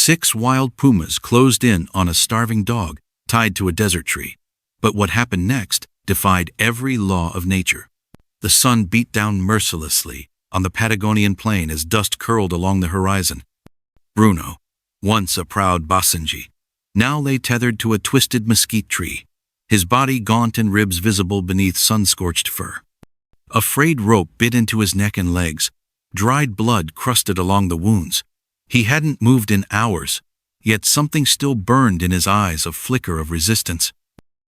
6 wild pumas closed in on a starving dog tied to a desert tree. But what happened next defied every law of nature. The sun beat down mercilessly on the Patagonian plain as dust curled along the horizon. Bruno, once a proud Basenji, now lay tethered to a twisted mesquite tree, his body gaunt and ribs visible beneath sun-scorched fur. A frayed rope bit into his neck and legs, dried blood crusted along the wounds. He hadn't moved in hours, yet something still burned in his eyes, a flicker of resistance.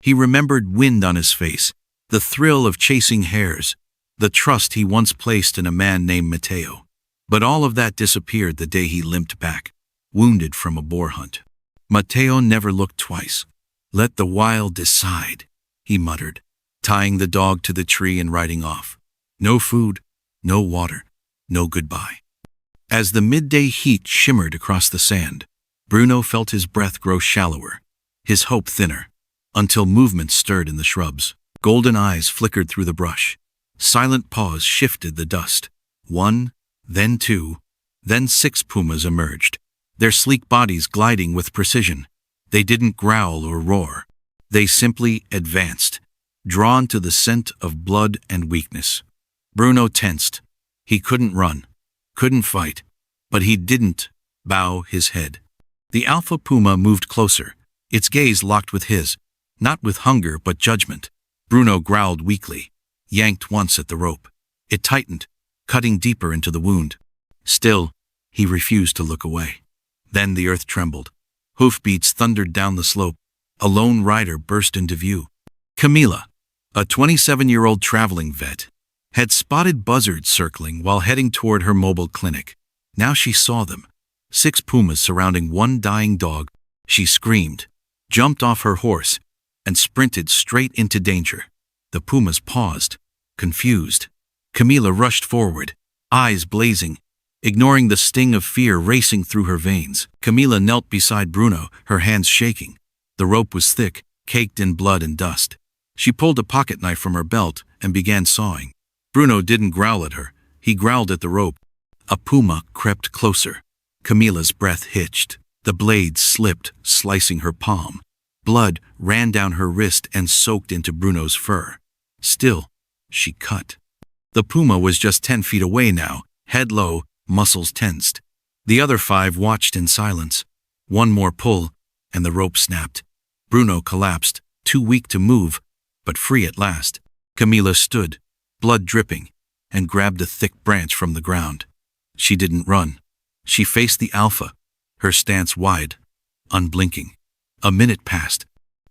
He remembered wind on his face, the thrill of chasing hares, the trust he once placed in a man named Mateo. But all of that disappeared the day he limped back, wounded from a boar hunt. Mateo never looked twice. "Let the wild decide," he muttered, tying the dog to the tree and riding off. No food, no water, no goodbye. As the midday heat shimmered across the sand, Bruno felt his breath grow shallower, his hope thinner, until movement stirred in the shrubs. Golden eyes flickered through the brush. Silent paws shifted the dust. 1, then 2, then 6 pumas emerged, their sleek bodies gliding with precision. They didn't growl or roar. They simply advanced, drawn to the scent of blood and weakness. Bruno tensed. He couldn't run, couldn't fight, but he didn't bow his head. The alpha puma moved closer, its gaze locked with his, not with hunger but judgment. Bruno growled weakly, yanked once at the rope. It tightened, cutting deeper into the wound. Still, he refused to look away. Then the earth trembled. Hoofbeats thundered down the slope. A lone rider burst into view. Camila, a 27-year-old traveling vet, had spotted buzzards circling while heading toward her mobile clinic. Now she saw them, 6 pumas surrounding one dying dog. She screamed, jumped off her horse, and sprinted straight into danger. The pumas paused, confused. Camila rushed forward, eyes blazing, ignoring the sting of fear racing through her veins. Camila knelt beside Bruno, her hands shaking. The rope was thick, caked in blood and dust. She pulled a pocket knife from her belt and began sawing. Bruno didn't growl at her, he growled at the rope. A puma crept closer. Camila's breath hitched. The blade slipped, slicing her palm. Blood ran down her wrist and soaked into Bruno's fur. Still, she cut. The puma was just 10 feet away now, head low, muscles tensed. The other 5 watched in silence. One more pull, and the rope snapped. Bruno collapsed, too weak to move, but free at last. Camila stood, blood dripping, and grabbed a thick branch from the ground. She didn't run. She faced the alpha, her stance wide, unblinking. A minute passed.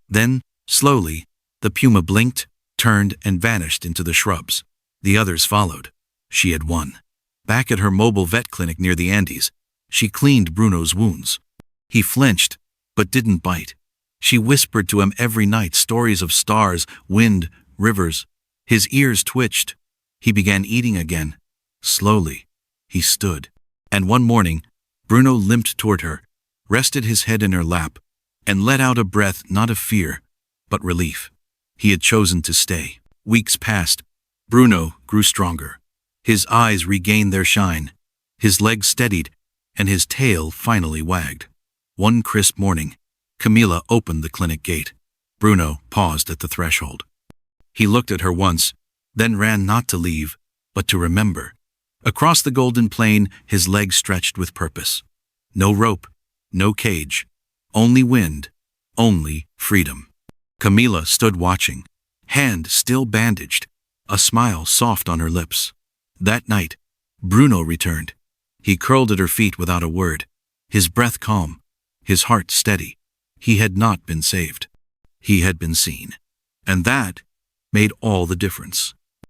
Then, slowly, the puma blinked, turned, and vanished into the shrubs. The others followed. She had won. Back at her mobile vet clinic near the Andes, she cleaned Bruno's wounds. He flinched, but didn't bite. She whispered to him every night stories of stars, wind, rivers. His ears twitched. He began eating again. Slowly, he stood. And one morning, Bruno limped toward her, rested his head in her lap, and let out a breath not of fear, but relief. He had chosen to stay. Weeks passed. Bruno grew stronger. His eyes regained their shine. His legs steadied, and his tail finally wagged. One crisp morning, Camila opened the clinic gate. Bruno paused at the threshold. He looked at her once, then ran not to leave, but to remember. Across the golden plain, his legs stretched with purpose. No rope, no cage, only wind, only freedom. Camila stood watching, hand still bandaged, a smile soft on her lips. That night, Bruno returned. He curled at her feet without a word, his breath calm, his heart steady. He had not been saved. He had been seen. And that made all the difference.